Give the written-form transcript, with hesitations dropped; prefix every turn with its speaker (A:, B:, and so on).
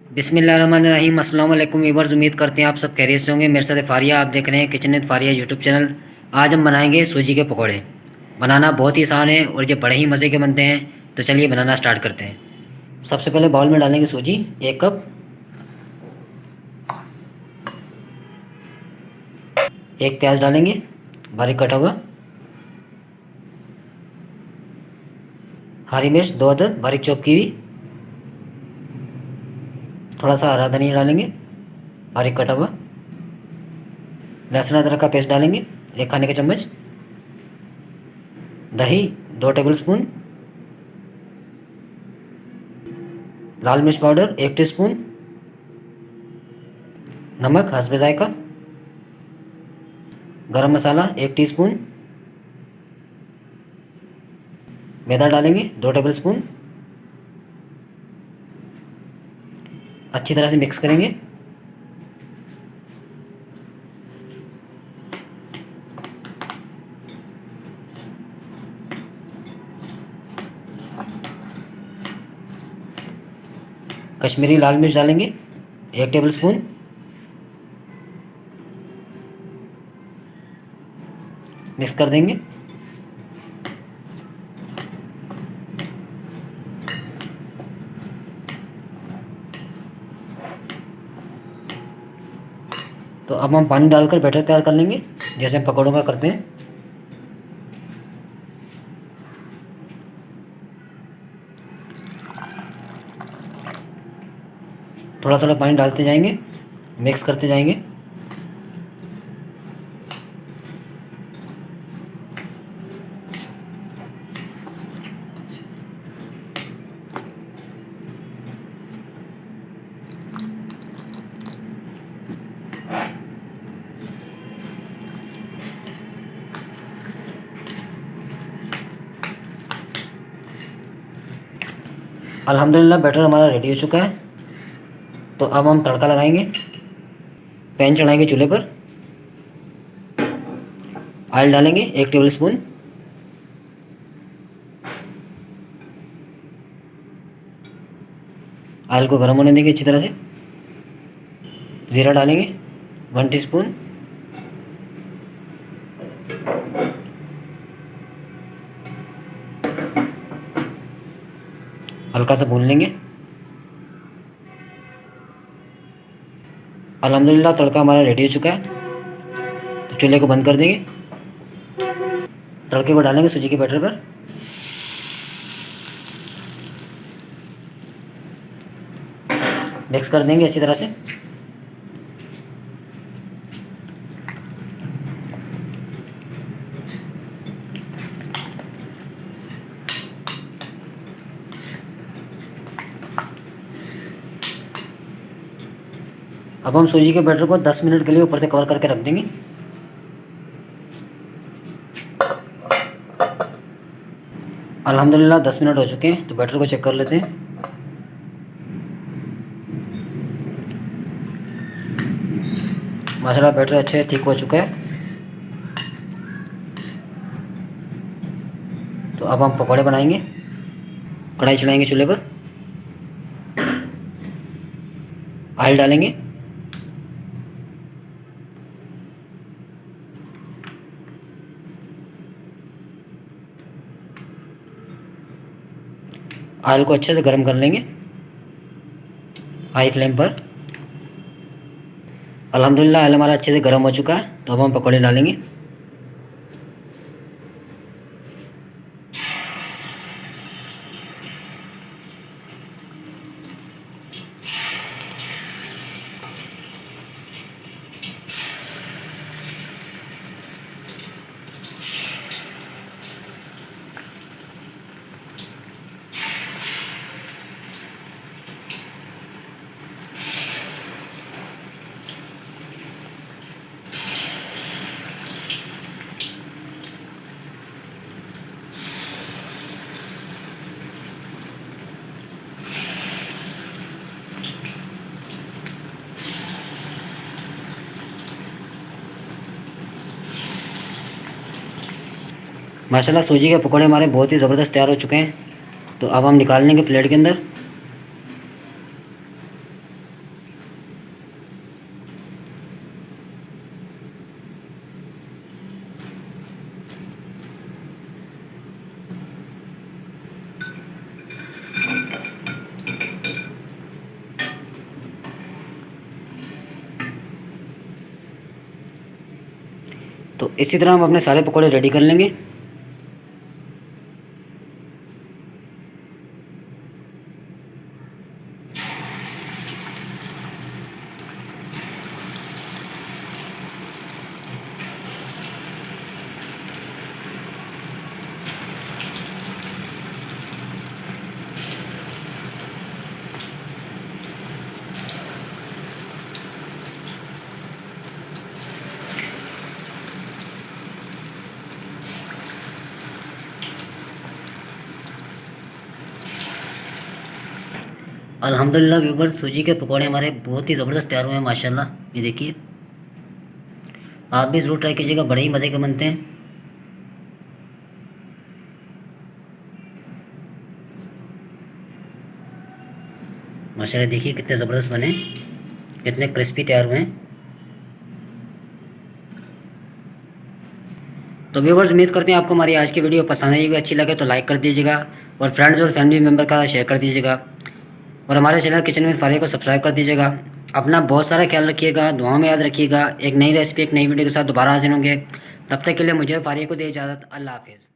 A: बिस्मिल्लाहिर्रहमानिर्रहीम। अस्सलाम वालेकुम वीवर्स, उम्मीद करते हैं आप सब खैरियत से होंगे। मेरे साथ फारिया, आप देख रहे हैं kitchen with Faria YouTube channel. आज हम बनाएंगे सूजी के पकौड़े। बनाना बहुत ही आसान है और ये बड़े ही मज़े के बनते हैं। तो चलिए बनाना स्टार्ट करते हैं। सबसे पहले बाउल में डालेंगे सूजी 1 कप। एक प्याज डालेंगे बारीक कटा हुआ। हरी मिर्च 2 अदद बारीक चॉप की हुई। थोड़ा सा हरा धनिया डालेंगे बारीक कटा हुआ। लहसुन अदरक का पेस्ट डालेंगे 1 खाने का चम्मच। दही 2 टेबल स्पून। लाल मिर्च पाउडर 1 टीस्पून। नमक हस्बे जायका। गरम मसाला 1 टीस्पून। मैदा डालेंगे 2 टेबल स्पून। अच्छी तरह से मिक्स करेंगे। कश्मीरी लाल मिर्च डालेंगे 1 टेबल स्पून। मिक्स कर देंगे। तो अब हम पानी डालकर बैटर तैयार कर लेंगे जैसे हम पकौड़ों का करते हैं। थोड़ा थोड़ा पानी डालते जाएंगे, मिक्स करते जाएंगे। अल्हम्दुलिल्लाह बैटर हमारा रेडी हो चुका है। तो अब हम तड़का लगाएंगे। पैन चढ़ाएंगे चूल्हे पर। ऑयल डालेंगे 1 टेबल स्पून। ऑयल को गर्म होने देंगे अच्छी तरह से। ज़ीरा डालेंगे 1 टीस्पून। हल्का सा भून लेंगे। अल्हम्दुलिल्लाह तड़का हमारा रेडी हो चुका है। तो चूल्हे को बंद कर देंगे। तड़के को डालेंगे सूजी के बैटर पर। मिक्स कर देंगे अच्छी तरह से। अब हम सूजी के बैटर को 10 मिनट के लिए ऊपर से कवर करके रख देंगे। अल्हम्दुलिल्लाह 10 मिनट हो चुके हैं। तो बैटर को चेक कर लेते हैं। माशाल्लाह बैटर अच्छे थिक हो चुका है। तो अब हम पकौड़े बनाएंगे। कढ़ाई चढ़ाएंगे चूल्हे पर। ऑयल डालेंगे। ऑयल को अच्छे से गर्म कर लेंगे हाई फ्लेम पर। अल्हम्दुलिल्लाह ऑयल हमारा अच्छे से गर्म हो चुका है। तो अब हम पकौड़े डालेंगे। माशाल्लाह सूजी के पकौड़े हमारे बहुत ही ज़बरदस्त तैयार हो चुके हैं। तो अब हम निकाल लेंगे प्लेट के अंदर। तो इसी तरह हम अपने सारे पकौड़े रेडी कर लेंगे। अल्हम्दुलिल्लाह व्यूवर्स, सूजी के पकौड़े हमारे बहुत ही ज़बरदस्त तैयार हुए हैं माशाल्लाह। ये देखिए, आप भी ज़रूर ट्राई कीजिएगा, बड़े ही मज़े के बनते हैं। माशाल्लाह देखिए कितने ज़बरदस्त बने, कितने क्रिस्पी तैयार हुए हैं। तो व्यूवर्स, उम्मीद करते हैं आपको हमारी आज की वीडियो पसंद आएगी, अच्छी लगे तो लाइक कर दीजिएगा और फ्रेंड्स और फैमिली मेम्बर का शेयर कर दीजिएगा और हमारे चैनल किचन विद फारिया को सब्सक्राइब कर दीजिएगा। अपना बहुत सारा ख्याल रखिएगा, दुआओं में याद रखिएगा। एक नई रेसिपी, एक नई वीडियो के साथ दोबारा हाजिर होंगे। तब तक के लिए मुझे फारिया को दे इजाज़त। अल्लाह हाफिज़।